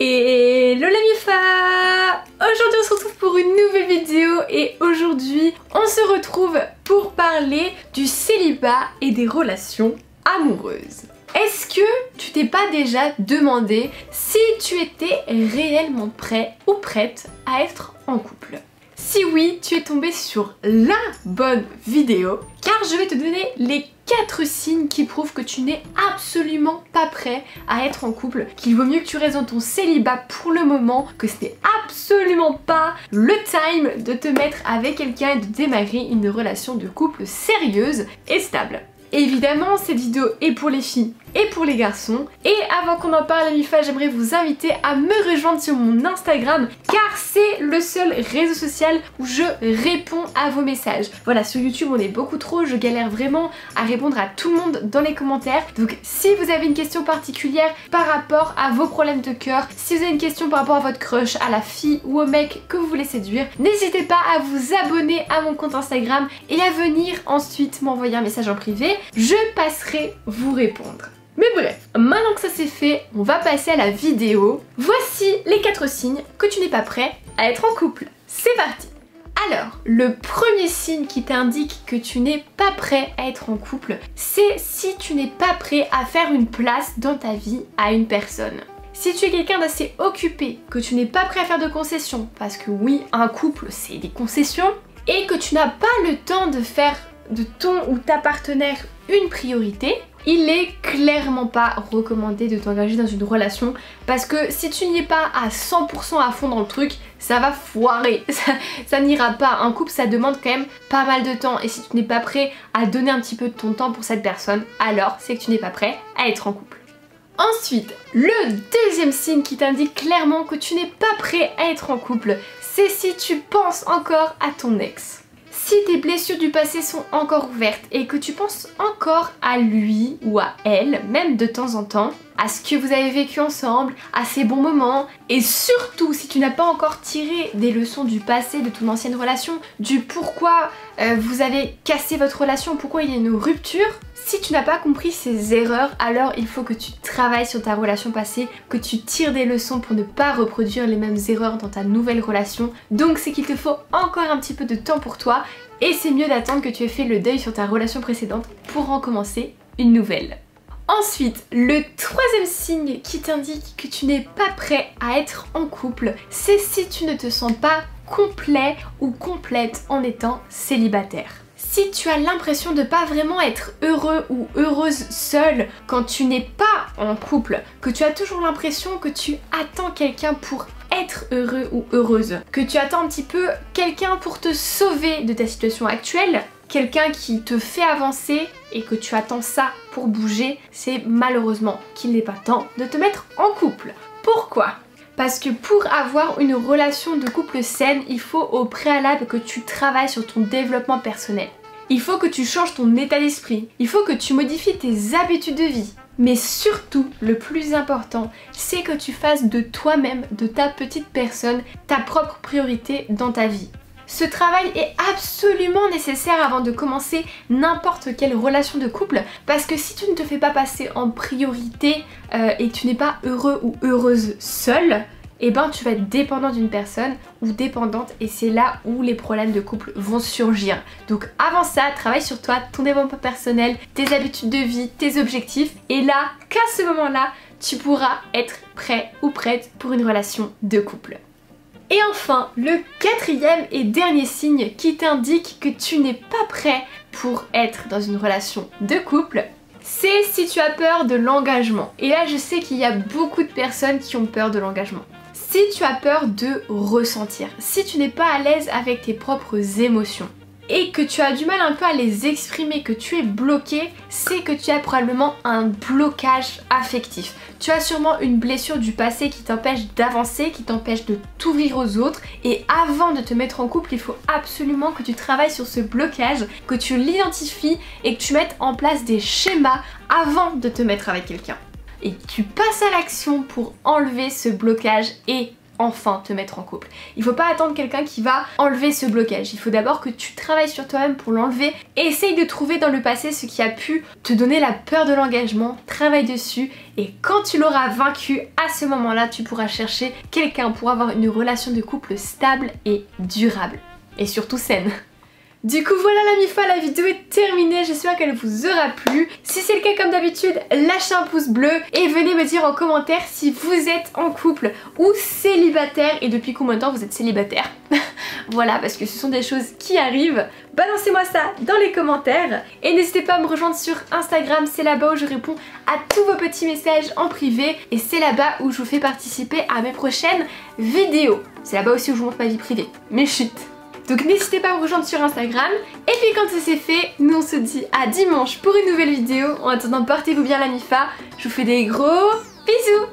Hello la MIFA! Aujourd'hui on se retrouve pour une nouvelle vidéo et aujourd'hui on se retrouve pour parler du célibat et des relations amoureuses. Est-ce que tu t'es pas déjà demandé si tu étais réellement prêt ou prête à être en couple? Si oui, tu es tombé sur la bonne vidéo car je vais te donner les 4 signes qui prouvent que tu n'es absolument pas prêt à être en couple, qu'il vaut mieux que tu restes dans ton célibat pour le moment, que ce n'est absolument pas le time de te mettre avec quelqu'un et de démarrer une relation de couple sérieuse et stable. Évidemment, cette vidéo est pour les filles et pour les garçons. Et avant qu'on en parle, MIFA, j'aimerais vous inviter à me rejoindre sur mon Instagram car c'est le seul réseau social où je réponds à vos messages. Voilà, sur YouTube on est beaucoup trop, je galère vraiment à répondre à tout le monde dans les commentaires. Donc si vous avez une question particulière par rapport à vos problèmes de cœur, si vous avez une question par rapport à votre crush, à la fille ou au mec que vous voulez séduire, n'hésitez pas à vous abonner à mon compte Instagram et à venir ensuite m'envoyer un message en privé. Je passerai vous répondre. Mais bref, maintenant que ça c'est fait, on va passer à la vidéo. Voici les 4 signes que tu n'es pas prêt à être en couple. C'est parti! Alors, le premier signe qui t'indique que tu n'es pas prêt à être en couple, c'est si tu n'es pas prêt à faire une place dans ta vie à une personne. Si tu es quelqu'un d'assez occupé, que tu n'es pas prêt à faire de concessions, parce que oui, un couple c'est des concessions, et que tu n'as pas le temps de faire de ton ou ta partenaire une priorité, il est clairement pas recommandé de t'engager dans une relation parce que si tu n'y es pas à 100% à fond dans le truc, ça va foirer, ça n'ira pas. Un couple ça demande quand même pas mal de temps et si tu n'es pas prêt à donner un petit peu de ton temps pour cette personne, alors c'est que tu n'es pas prêt à être en couple. Ensuite, le deuxième signe qui t'indique clairement que tu n'es pas prêt à être en couple, c'est si tu penses encore à ton ex. Si tes blessures du passé sont encore ouvertes et que tu penses encore à lui ou à elle, même de temps en temps, à ce que vous avez vécu ensemble, à ces bons moments, et surtout si tu n'as pas encore tiré des leçons du passé, de ton ancienne relation, du pourquoi vous avez cassé votre relation, pourquoi il y a une rupture, si tu n'as pas compris ces erreurs, alors il faut que tu travailles sur ta relation passée, que tu tires des leçons pour ne pas reproduire les mêmes erreurs dans ta nouvelle relation. Donc c'est qu'il te faut encore un petit peu de temps pour toi et c'est mieux d'attendre que tu aies fait le deuil sur ta relation précédente pour en commencer une nouvelle. Ensuite, le troisième signe qui t'indique que tu n'es pas prêt à être en couple, c'est si tu ne te sens pas complet ou complète en étant célibataire. Si tu as l'impression de pas vraiment être heureux ou heureuse seule quand tu n'es pas en couple, que tu as toujours l'impression que tu attends quelqu'un pour être heureux ou heureuse, que tu attends un petit peu quelqu'un pour te sauver de ta situation actuelle, quelqu'un qui te fait avancer et que tu attends ça pour bouger, c'est malheureusement qu'il n'est pas temps de te mettre en couple. Pourquoi ? Parce que pour avoir une relation de couple saine, il faut au préalable que tu travailles sur ton développement personnel. Il faut que tu changes ton état d'esprit. Il faut que tu modifies tes habitudes de vie. Mais surtout, le plus important, c'est que tu fasses de toi-même, de ta petite personne, ta propre priorité dans ta vie. Ce travail est absolument nécessaire avant de commencer n'importe quelle relation de couple parce que si tu ne te fais pas passer en priorité et que tu n'es pas heureux ou heureuse seule, eh ben tu vas être dépendant d'une personne ou dépendante et c'est là où les problèmes de couple vont surgir. Donc avant ça, travaille sur toi, ton développement personnel, tes habitudes de vie, tes objectifs et là, qu'à ce moment-là, tu pourras être prêt ou prête pour une relation de couple. Et enfin, le quatrième et dernier signe qui t'indique que tu n'es pas prêt pour être dans une relation de couple, c'est si tu as peur de l'engagement. Et là, je sais qu'il y a beaucoup de personnes qui ont peur de l'engagement. Si tu as peur de ressentir, si tu n'es pas à l'aise avec tes propres émotions et que tu as du mal un peu à les exprimer, que tu es bloqué, c'est que tu as probablement un blocage affectif. Tu as sûrement une blessure du passé qui t'empêche d'avancer, qui t'empêche de t'ouvrir aux autres et avant de te mettre en couple, il faut absolument que tu travailles sur ce blocage, que tu l'identifies et que tu mettes en place des schémas avant de te mettre avec quelqu'un. Et tu passes à l'action pour enlever ce blocage et enfin te mettre en couple. Il faut pas attendre quelqu'un qui va enlever ce blocage. Il faut d'abord que tu travailles sur toi-même pour l'enlever et essaye de trouver dans le passé ce qui a pu te donner la peur de l'engagement, travaille dessus et quand tu l'auras vaincu, à ce moment-là, tu pourras chercher quelqu'un pour avoir une relation de couple stable et durable. Et surtout saine. Du coup voilà la MIFA, la vidéo est terminée, j'espère qu'elle vous aura plu. Si c'est le cas comme d'habitude, lâchez un pouce bleu et venez me dire en commentaire si vous êtes en couple ou célibataire et depuis combien de temps vous êtes célibataire. Voilà, parce que ce sont des choses qui arrivent. Balancez-moi ça dans les commentaires et n'hésitez pas à me rejoindre sur Instagram, c'est là-bas où je réponds à tous vos petits messages en privé et c'est là-bas où je vous fais participer à mes prochaines vidéos. C'est là-bas aussi où je vous montre ma vie privée, mes chutes. Donc n'hésitez pas à me rejoindre sur Instagram. Et puis quand c'est fait, nous on se dit à dimanche pour une nouvelle vidéo. En attendant, portez-vous bien la MIFA. Je vous fais des gros bisous.